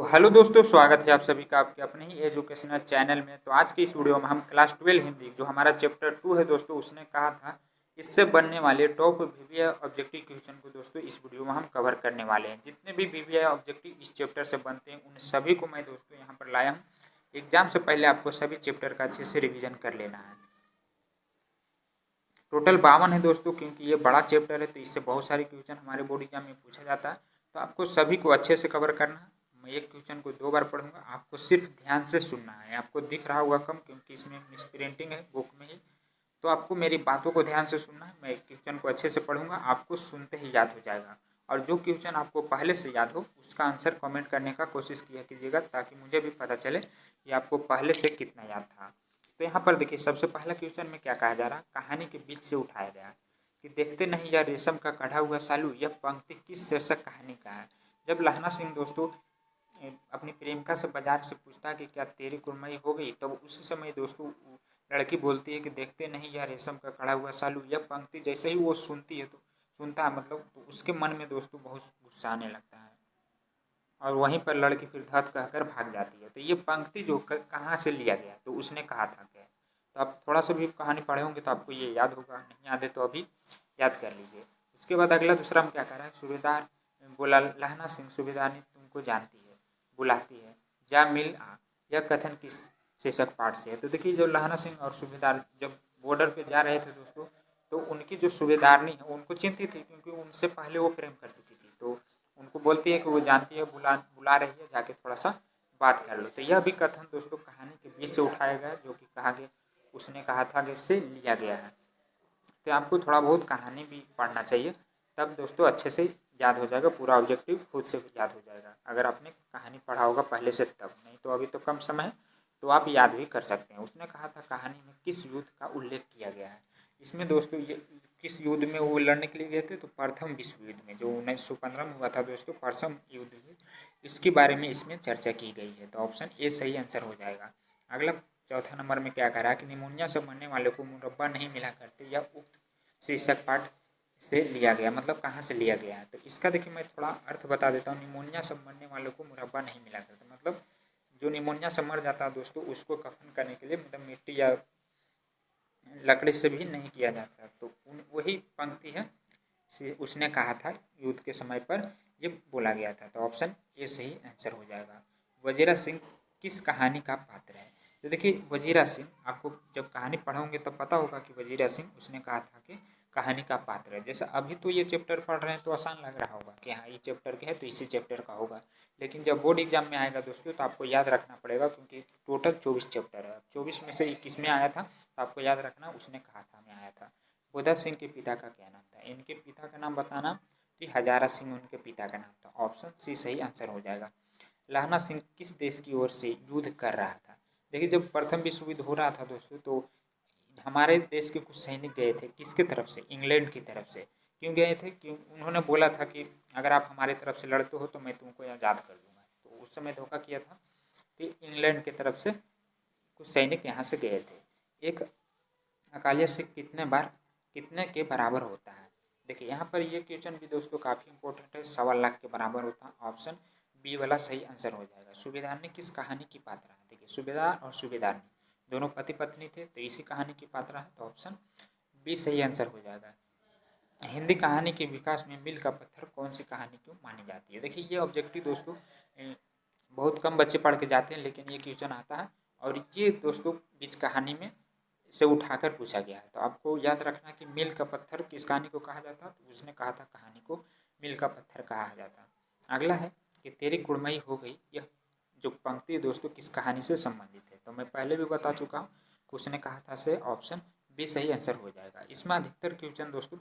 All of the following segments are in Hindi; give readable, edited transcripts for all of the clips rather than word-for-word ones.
हेलो दोस्तों, स्वागत है आप सभी का आपके अपने ही एजुकेशनल चैनल में। तो आज की इस वीडियो में हम क्लास 12 हिंदी जो हमारा चैप्टर 2 है दोस्तों, उसने कहा था इससे बनने वाले टॉप वीवीआई ऑब्जेक्टिव क्वेश्चन को दोस्तों इस वीडियो में हम कवर करने वाले हैं। जितने भी वीवीआई ऑब्जेक्टिव इस चैप्टर से बनते हैं उन सभी को मैं दोस्तों यहाँ पर लाया हूँ। एग्जाम से पहले आपको सभी चैप्टर का अच्छे से रिविजन कर लेना है। टोटल 52 है दोस्तों, क्योंकि ये बड़ा चैप्टर है तो इससे बहुत सारे क्वेश्चन हमारे बोर्ड एग्जाम में पूछा जाता है। तो आपको सभी को अच्छे से कवर करना है। मैं एक क्वेश्चन को 2 बार पढ़ूंगा, आपको सिर्फ ध्यान से सुनना है। आपको दिख रहा होगा कम, क्योंकि इसमें मिस प्रिंटिंग है बुक में ही। तो आपको मेरी बातों को ध्यान से सुनना है। मैं एक क्वेश्चन को अच्छे से पढ़ूंगा, आपको सुनते ही याद हो जाएगा। और जो क्वेश्चन आपको पहले से याद हो उसका आंसर कमेंट करने का कोशिश किया कीजिएगा, ताकि मुझे भी पता चले कि आपको पहले से कितना याद था। तो यहाँ पर देखिए, सबसे पहला क्वेश्चन में क्या कहा जा रहा है, कहानी के बीच से उठाया गया कि देखते नहीं यह रेशम का कढ़ा हुआ सालू, यह पंक्ति किस शीर्षक कहानी का है। जब लहना सिंह दोस्तों अपनी प्रेमिका से बाजार से पूछता है कि क्या तेरी कुर्मई हो गई, तब उसी समय दोस्तों लड़की बोलती है कि देखते नहीं यह रेशम का कढ़ा हुआ सालू। यह पंक्ति जैसे ही वो सुनती है तो सुनता है मतलब, तो उसके मन में दोस्तों बहुत गुस्सा आने लगता है और वहीं पर लड़की फिर धत कहकर भाग जाती है। तो ये पंक्ति जो कहाँ से लिया गया, तो उसने कहा था क्या। तो आप थोड़ा सा भी कहानी पढ़े होंगे तो आपको ये याद होगा, नहीं याद है तो अभी याद कर लीजिए। उसके बाद अगला दूसरा में क्या कह रहा है, सूबेदार बोला लहना सिंह सूबेदारनी तुमको जानती है, बुलाती है, जा मिल आ। यह कथन किस शीर्षक पाठ से है। तो देखिए, जो लहना सिंह और सूबेदार जब बॉर्डर पे जा रहे थे दोस्तों, तो उनकी जो सूबेदारनी है उनको चिंतित थी, क्योंकि उनसे पहले वो प्रेम कर चुकी थी। तो उनको बोलती है कि वो जानती है, बुला बुला रही है, जाके थोड़ा सा बात कर लो। तो यह भी कथन दोस्तों कहानी के बीच से उठाया गया, जो कि कहा गया, उसने कहा था कि इससे लिया गया है। तो आपको थोड़ा बहुत कहानी भी पढ़ना चाहिए, तब दोस्तों अच्छे से याद हो जाएगा, पूरा ऑब्जेक्टिव खुद से याद हो जाएगा। अगर आपने कहानी पढ़ा होगा पहले से तब, नहीं तो अभी तो कम समय है तो आप याद भी कर सकते हैं। उसने कहा था कहानी में किस युद्ध का उल्लेख किया गया है। इसमें दोस्तों ये किस युद्ध में वो लड़ने के लिए गए थे, तो प्रथम विश्व युद्ध में, जो 1915 में हुआ था दोस्तों, प्रथम युद्ध हुई, इसके बारे में इसमें चर्चा की गई है। तो ऑप्शन ए सही आंसर हो जाएगा। अगला चौथा नंबर में क्या कह रहा है कि निमोनिया से मरने वाले को मुरब्बा नहीं मिला करते, या उक्त शीर्षक पाठ से लिया गया, मतलब कहाँ से लिया गया है। तो इसका देखिए मैं थोड़ा अर्थ बता देता हूँ। निमोनिया से मरने वालों को मुरब्बा नहीं मिला करता, मतलब जो निमोनिया से मर जाता है दोस्तों, उसको कफन करने के लिए मतलब मिट्टी या लकड़ी से भी नहीं किया जाता। तो वही पंक्ति है, उसने कहा था युद्ध के समय पर ये बोला गया था। तो ऑप्शन ए सही आंसर हो जाएगा। वजीरा सिंह किस कहानी का पात्र है। तो देखिए, वजीरा सिंह आपको जब कहानी पढ़ोगे तब पता होगा कि वजीरा सिंह उसने कहा था कि कहानी का पात्र है। जैसे अभी तो ये चैप्टर पढ़ रहे हैं तो आसान लग रहा होगा कि हाँ ये चैप्टर के है तो इसी चैप्टर का होगा, लेकिन जब बोर्ड एग्जाम में आएगा दोस्तों तो आपको याद रखना पड़ेगा, क्योंकि टोटल 24 चैप्टर है। 24 में से 21 में आया था, तो आपको याद रखना उसने कहा था में आया था। बुधा सिंह के पिता का क्या नाम था। इनके पिता का नाम बताना, तो हजारा सिंह उनके पिता का नाम था। ऑप्शन सी सही आंसर हो जाएगा। लहना सिंह किस देश की ओर से युद्ध कर रहा था। देखिए, जब प्रथम विश्व युद्ध हो रहा था दोस्तों, तो हमारे देश के कुछ सैनिक गए थे, किसके तरफ से, इंग्लैंड की तरफ से। क्यों गए थे, क्यों, उन्होंने बोला था कि अगर आप हमारे तरफ से लड़ते हो तो मैं तुमको आज़ाद कर दूंगा। तो उस समय धोखा किया था, तो इंग्लैंड की तरफ से कुछ सैनिक यहाँ से गए थे। एक अकालिया से कितने के बराबर होता है। देखिए, यहाँ पर ये क्वेश्चन भी दोस्तों काफ़ी इंपॉर्टेंट है, 1.25 के बराबर होता है। ऑप्शन बी वाला सही आंसर हो जाएगा। सूबेदार ने किस कहानी की पात्रा है। देखिए, सूबेदार और सूबेदारनी दोनों पति पत्नी थे, तो इसी कहानी की पात्रा है। तो ऑप्शन बी सही आंसर हो जाएगा। हिंदी कहानी के विकास में मील का पत्थर कौन सी कहानी क्यों मानी जाती है। देखिए, ये ऑब्जेक्टिव दोस्तों बहुत कम बच्चे पढ़ के जाते हैं, लेकिन ये क्वेश्चन आता है, और ये दोस्तों बीच कहानी में से उठाकर पूछा गया है। तो आपको याद रखना कि मील का पत्थर किस कहानी को कहा जाता है, तो उसने कहा था कहानी को मील का पत्थर कहा जाता है। अगला है कि तेरी कुड़मई हो गई, यह जो पंक्ति दोस्तों किस कहानी से संबंधित है। तो मैं पहले भी बता चुका हूँ कि उसने कहा था से ऑप्शन बी सही आंसर हो जाएगा। इसमें अधिकतर क्वेश्चन दोस्तों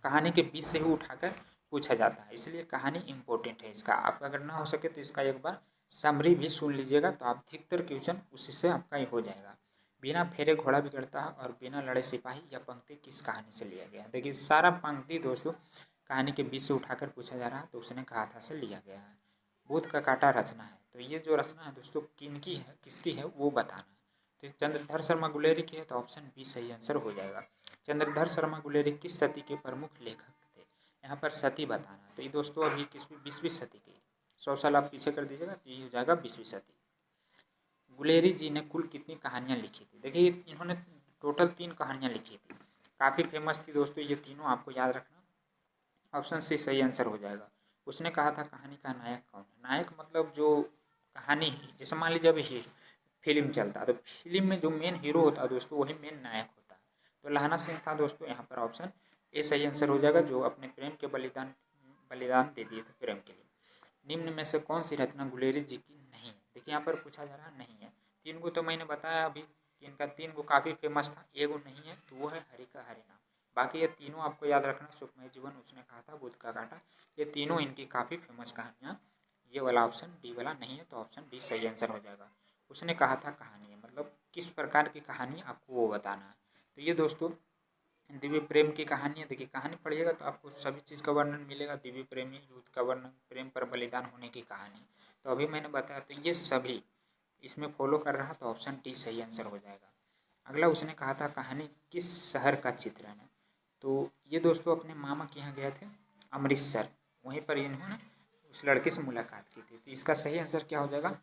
कहानी के बीच से ही उठाकर पूछा जाता है, इसलिए कहानी इंपॉर्टेंट है। इसका आप अगर ना हो सके तो इसका एक बार समरी भी सुन लीजिएगा, तो आप अधिकतर क्वेश्चन उसी से आपका ही हो जाएगा। बिना फेरे घोड़ा बिगड़ता है और बिना लड़े सिपाही, यह पंक्ति किस कहानी से लिया गया है। देखिए, सारा पंक्ति दोस्तों कहानी के बीच से उठाकर पूछा जा रहा है, तो उसने कहा था से लिया गया है। बुध का काटा रचना है, तो ये जो रचना है दोस्तों किनकी है, किसकी है, वो बताना है। तो चंद्रधर शर्मा गुलेरी की है, तो ऑप्शन बी सही आंसर हो जाएगा। चंद्रधर शर्मा गुलेरी किस सदी के प्रमुख लेखक थे। यहाँ पर सती बताना, तो ये दोस्तों अभी 21वीं सदी की 100 साल आप पीछे कर दीजिएगा तो ये हो जाएगा 20वीं सदी। गुलेरी जी ने कुल कितनी कहानियाँ लिखी थी? देखिए इन्होंने टोटल 3 कहानियाँ लिखी थी, काफ़ी फेमस थी दोस्तों ये तीनों, आपको याद रखना। ऑप्शन सी सही आंसर हो जाएगा। उसने कहा था कहानी का नायक कौन है? नायक मतलब जो कहानी है, जैसे मान लीजिए अभी फिल्म चलता है तो फिल्म में जो मेन हीरो होता है दोस्तों वही मेन नायक होता है। तो लहाना सिंह था दोस्तों, यहाँ पर ऑप्शन ए सही आंसर हो जाएगा, जो अपने प्रेम के बलिदान बलिदान दे दिए थे प्रेम के लिए। निम्न में से कौन सी रचना गुलेरी जी की नहीं है? देखिए यहाँ पर पूछा जा रहा नहीं है। 3 को तो मैंने बताया अभी कि इनका 3 को काफ़ी फेमस था, एगो नहीं है तो वो है हरि का हरि नाम। बाकी ये तीनों आपको याद रखना, सुखमय जीवन, उसने कहा था, बुद्ध का कांटा, ये तीनों इनकी काफ़ी फेमस कहानियाँ। ये वाला ऑप्शन डी वाला नहीं है तो ऑप्शन डी सही आंसर हो जाएगा। उसने कहा था कहानी है मतलब किस प्रकार की कहानी आपको वो बताना है। तो ये दोस्तों दिव्य प्रेम की कहानी है। देखिए कहानी पढ़िएगा तो आपको सभी चीज़ का वर्णन मिलेगा, दिव्य प्रेमी युद्ध का वर्णन, प्रेम पर बलिदान होने की कहानी। तो अभी मैंने बताया तो ये सभी इसमें फॉलो कर रहा तो ऑप्शन डी सही आंसर हो जाएगा। अगला उसने कहा था कहानी किस शहर का चित्रण है? तो ये दोस्तों अपने मामा के यहाँ गए थे अमृतसर, वहीं पर इन्होंने उस लड़के से मुलाकात की थी। तो इसका सही आंसर क्या हो जाएगा?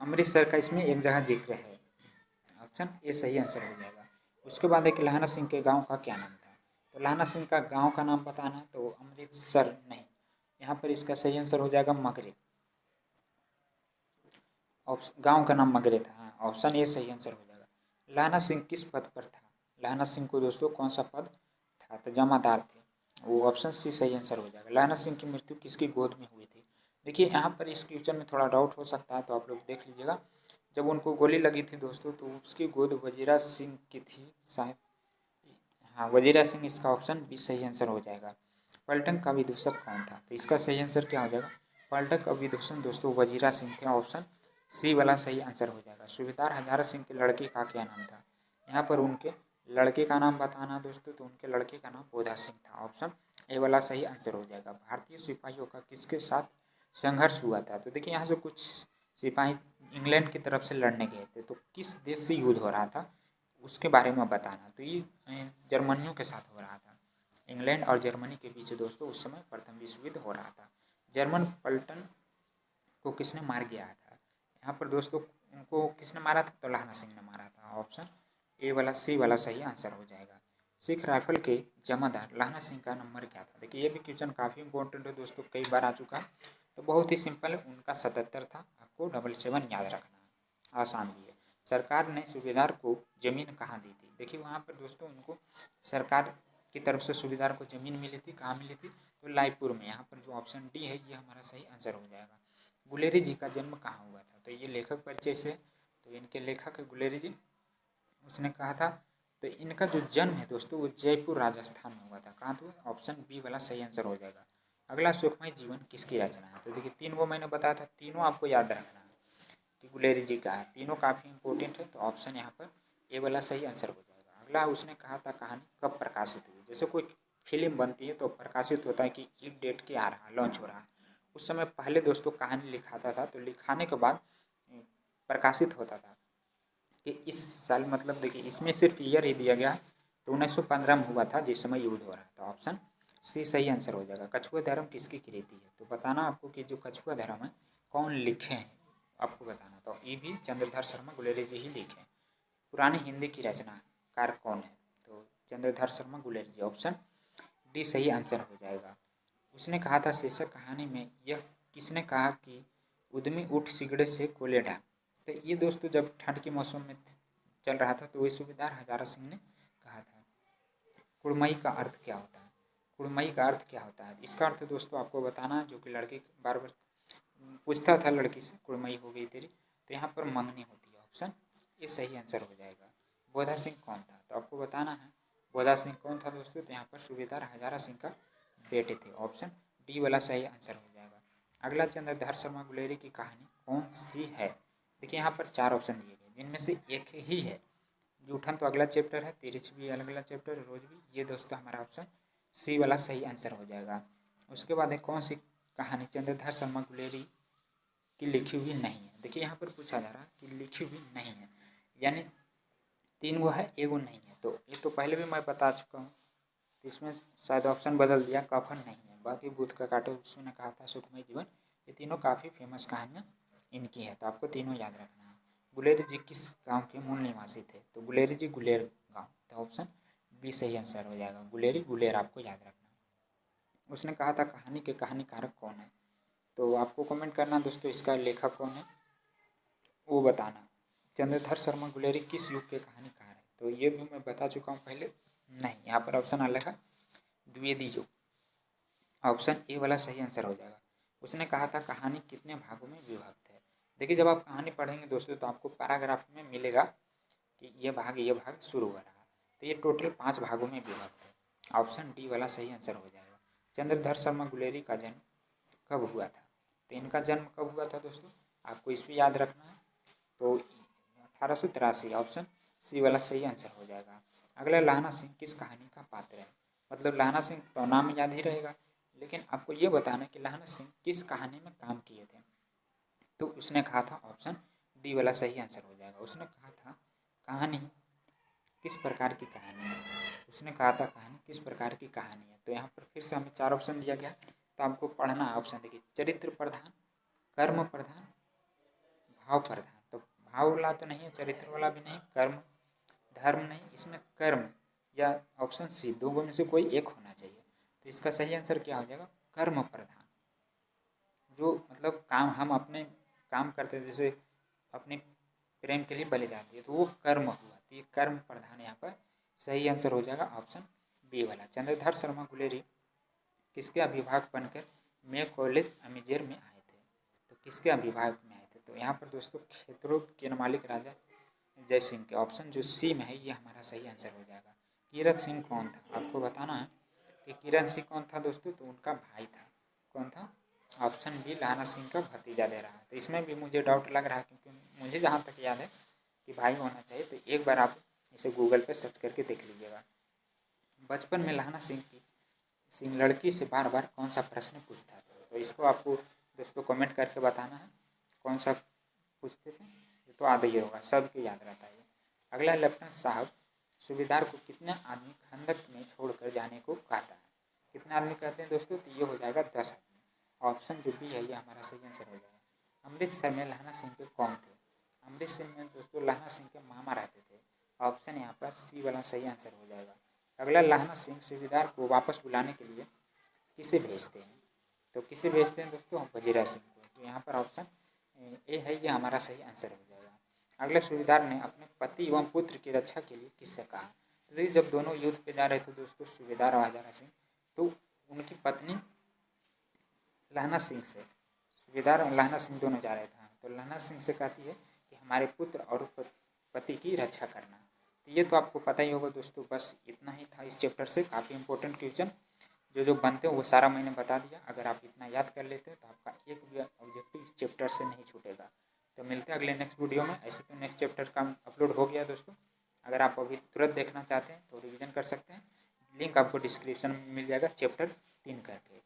अमृतसर का इसमें एक जगह जिक्र है, ऑप्शन ए सही आंसर हो जाएगा। उसके बाद एक लहाना सिंह के गांव का क्या नाम था? तो लहाना सिंह का गांव का नाम बताना है तो अमृतसर नहीं, यहाँ पर इसका सही आंसर हो जाएगा मगरे। गांव का नाम मगरे था, हाँ, ऑप्शन ए सही आंसर हो जाएगा। लहाना सिंह किस पद पर था? लहाना सिंह को दोस्तों कौन सा पद था? तो जमादार थे, वो ऑप्शन सी सही आंसर हो जाएगा। लहाना सिंह की मृत्यु किसकी गोद में हुई थी? देखिए यहाँ पर इस क्वेश्चन में थोड़ा डाउट हो सकता है तो आप लोग देख लीजिएगा। जब उनको गोली लगी थी दोस्तों तो उसकी गोद वजीरा सिंह की थी शायद, हाँ वजीरा सिंह इसका ऑप्शन बी सही आंसर हो जाएगा। पलटन का विदूषक कौन था? तो इसका सही आंसर क्या हो जाएगा? पलटन का विदूषक दोस्तों वजीरा सिंह थे, ऑप्शन सी वाला सही आंसर हो जाएगा। सूबेदार हजारा सिंह के लड़के का क्या नाम था? यहाँ पर उनके लड़के का नाम बताना दोस्तों, तो उनके लड़के का नाम बोधा सिंह था, ऑप्शन ए वाला सही आंसर हो जाएगा। भारतीय सिपाहियों का किसके साथ संघर्ष हुआ था? तो देखिए यहाँ से कुछ सिपाही इंग्लैंड की तरफ से लड़ने गए थे, तो किस देश से युद्ध हो रहा था उसके बारे में बताना। तो ये जर्मनियों के साथ हो रहा था, इंग्लैंड और जर्मनी के बीच दोस्तों उस समय प्रथम विश्व युद्ध हो रहा था। जर्मन पलटन को किसने मार गिराया था? यहाँ पर दोस्तों उनको किसने मारा था? तो लहाना सिंह ने मारा था, ऑप्शन ए वाला सी वाला सही आंसर हो जाएगा। सिख राइफल के जमादार लहाना सिंह का नंबर क्या था? देखिए ये भी क्वेश्चन काफ़ी इंपॉर्टेंट है दोस्तों, कई बार आ चुका है। तो बहुत ही सिंपल है, उनका 77 था, आपको 77 याद रखना है, आसान भी है। सरकार ने सूबेदार को ज़मीन कहाँ दी थी? देखिए वहाँ पर दोस्तों उनको सरकार की तरफ से सूबेदार को ज़मीन मिली थी, कहाँ मिली थी? तो लायपुर में। यहाँ पर जो ऑप्शन डी है ये हमारा सही आंसर हो जाएगा। गुलेरी जी का जन्म कहाँ हुआ था? तो ये लेखक परिचय से, तो इनके लेखक है गुलेरी जी, उसने कहा था। तो इनका जो जन्म है दोस्तों वो जयपुर राजस्थान में हुआ था, कहाँ तो? ऑप्शन बी वाला सही आंसर हो जाएगा। अगला सुखमय जीवन किसकी रचना है? तो देखिए 3 वो मैंने बताया था, तीनों आपको याद रखना है कि गुलेरी जी का है, तीनों काफ़ी इंपॉर्टेंट है, तो ऑप्शन यहाँ पर ए वाला सही आंसर हो जाएगा। अगला उसने कहा था कहानी कब प्रकाशित हुई? जैसे कोई फिल्म बनती है तो प्रकाशित होता है कि इस डेट के आ रहा है, लॉन्च हो रहा है, उस समय पहले दोस्तों कहानी लिखाता था, तो लिखाने के बाद प्रकाशित होता था कि इस साल, मतलब देखिए इसमें सिर्फ ईयर ही दिया गया है, तो 1915 में हुआ था जिस समय युद्ध हो रहा था, ऑप्शन सी सही आंसर हो जाएगा। कछुआ धर्म किसकी कृति है? तो बताना आपको कि जो कछुआ धर्म है कौन लिखे हैं, आपको बताना। तो ये भी चंद्रधर शर्मा गुलेरी जी ही लिखे हैं। पुरानी हिंदी की रचनाकार कौन है? तो चंद्रधर शर्मा गुलेरी जी, ऑप्शन डी सही आंसर हो जाएगा। उसने कहा था शीर्षक कहानी में यह किसने कहा कि उद्यमी उठ सिगड़े से कोले ढा? तो ये दोस्तों जब ठंड के मौसम में चल रहा था तो वही सूबेदार हजारा सिंह ने कहा था। कुड़मई का अर्थ क्या होता है? कुड़मई का अर्थ क्या होता है? इसका अर्थ दोस्तों आपको बताना है, जो कि लड़के बार बार पूछता था लड़की से, कुड़मई हो गई तेरी, तो यहाँ पर मंगनी होती है, ऑप्शन ये सही आंसर हो जाएगा। बोधा सिंह कौन था? तो आपको बताना है बोधा सिंह कौन था दोस्तों, तो यहाँ पर सूबेदार हजारा सिंह का बेटे थे, ऑप्शन डी वाला सही आंसर हो जाएगा। अगला चंद्रधर शर्मा गुलेरी की कहानी कौन सी है? देखिए यहाँ पर 4 ऑप्शन दिए गए जिनमें से एक ही है। जूठन तो अगला चैप्टर है, तिरछ भी अगला चैप्टर है, रोज भी, ये दोस्तों हमारा ऑप्शन सी वाला सही आंसर हो जाएगा। उसके बाद है कौन सी कहानी चंद्रधर शर्मा गुलेरी की लिखी हुई नहीं है? देखिए यहाँ पर पूछा जा रहा है कि लिखी हुई नहीं है, यानी 3 गो है, एगो नहीं है। तो ये तो पहले भी मैं बता चुका हूँ, तो इसमें शायद ऑप्शन बदल दिया, कफन नहीं है। बाकी बुद्ध का काटे उसने कहा था सुखमय जीवन ये तीनों काफ़ी फेमस कहानियाँ इनकी है, तो आपको तीनों याद रखना है। गुलेरी जी किस गांव के मूल निवासी थे? तो गुलेरी जी गुलेर गांव, तो ऑप्शन बी सही आंसर हो जाएगा। गुलेरी गुलेर आपको याद रखना है। उसने कहा था कहानी के कहानीकारक कौन है? तो आपको कमेंट करना दोस्तों इसका लेखक कौन है वो बताना। चंद्रधर शर्मा गुलेरी किस युग के कहानीकार है? तो ये भी मैं बता चुका हूँ पहले, नहीं यहाँ पर ऑप्शन अलग है, द्विवेदी युग, ऑप्शन ए वाला सही आंसर हो जाएगा। उसने कहा था कहानी कितने भागों में विभक्त है? देखिए जब आप कहानी पढ़ेंगे दोस्तों तो आपको पैराग्राफ में मिलेगा कि ये भाग शुरू हो रहा है, तो ये टोटल 5 भागों में विभक्त है। ऑप्शन डी वाला सही आंसर हो जाएगा। चंद्रधर शर्मा गुलेरी का जन्म कब हुआ था? तो इनका जन्म कब हुआ था दोस्तों, आपको इस पर याद रखना है। तो 1883, ऑप्शन सी वाला सही आंसर हो जाएगा। अगला लाना सिंह किस कहानी का पात्र है? मतलब लाना सिंह तो नाम याद ही रहेगा, लेकिन आपको ये बताना कि लाना सिंह किस कहानी में काम किए थे? तो उसने कहा था ऑप्शन डी वाला सही आंसर हो जाएगा। उसने कहा था कहानी किस प्रकार की कहानी है? उसने कहा था कहानी किस प्रकार की कहानी है। तो यहाँ पर फिर से हमें 4 ऑप्शन दिया गया, तो आपको पढ़ना है। ऑप्शन देखिए, चरित्र प्रधान, कर्म प्रधान, भाव प्रधान। तो भाव वाला तो नहीं है, चरित्र वाला भी नहीं, कर्म धर्म नहीं, इसमें कर्म या ऑप्शन सी दो में से कोई एक होना चाहिए। तो इसका सही आंसर क्या हो जाएगा? कर्म प्रधान। जो मतलब काम हम अपने काम करते हैं, जैसे अपने प्रेम के लिए बलिदान दिए, तो वो कर्म हुआ, तो ये कर्म प्रधान यहाँ पर सही आंसर हो जाएगा, ऑप्शन बी वाला। चंद्रधर शर्मा गुलेरी किसके अभिभावक बनकर मे कॉलेज अमेजेर में आए थे? तो किसके अभिभावक में आए थे? तो यहाँ पर दोस्तों क्षेत्रों के मालिक राजा जय सिंह के, ऑप्शन जो सी में है ये हमारा सही आंसर हो जाएगा। किरण सिंह कौन था? आपको बताना है कि किरण सिंह कौन था दोस्तों, तो उनका भाई था। कौन था? ऑप्शन बी लाना सिंह का भतीजा दे रहा है। तो इसमें भी मुझे डाउट लग रहा है, क्योंकि मुझे जहाँ तक याद है कि भाई होना चाहिए। तो एक बार आप इसे गूगल पे सर्च करके देख लीजिएगा। बचपन में लाना सिंह लड़की से बार बार कौन सा प्रश्न पूछता था? तो इसको आपको दोस्तों कमेंट करके बताना है कौन सा पूछते थे। ये तो आधा ही होगा, सबके याद रहता है। अगला लेफ्टिनेंट साहब सूबेदार को कितने आदमी खंदक में छोड़कर जाने को कहता है? कितने आदमी कहते हैं दोस्तों? तो ये हो जाएगा 10 आदमी। ऑप्शन जो बी है ये हमारा सही आंसर हो जाएगा। अमृतसर में लाना सिंह के कौन थे? अमृतसर में दोस्तों लाना सिंह के मामा रहते थे। ऑप्शन यहाँ पर सी वाला सही आंसर हो जाएगा। अगला लाना सिंह सूबेदार को वापस बुलाने के लिए किसे भेजते हैं? तो किसे भेजते हैं दोस्तों? वजीरा सिंह को। तो यहाँ पर ऑप्शन ए है ये हमारा सही आंसर हो जाएगा। अगले सूबेदार ने अपने पति एवं पुत्र की रक्षा के लिए किससे कहा? तो जब दोनों युद्ध पे जा रहे थे दोस्तों सूबेदार और वजीरा सिंह, तो उनकी पत्नी लहना सिंह से, सूबेदार और लहना सिंह दोनों जा रहे थे, तो लहना सिंह से कहती है कि हमारे पुत्र और पति की रक्षा करना। तो ये तो आपको पता ही होगा दोस्तों। बस इतना ही था इस चैप्टर से। काफ़ी इंपॉर्टेंट क्वेश्चन जो बनते हैं वो सारा मैंने बता दिया। अगर आप इतना याद कर लेते हैं तो आपका एक भी ऑब्जेक्टिव इस चैप्टर से नहीं छूटेगा। तो मिलते हैं अगले नेक्स्ट वीडियो में। ऐसे तो नेक्स्ट चैप्टर का अपलोड हो गया दोस्तों। अगर आप अभी तुरंत देखना चाहते हैं तो रिवीजन कर सकते हैं। लिंक आपको डिस्क्रिप्शन में मिल जाएगा चैप्टर 3 करके।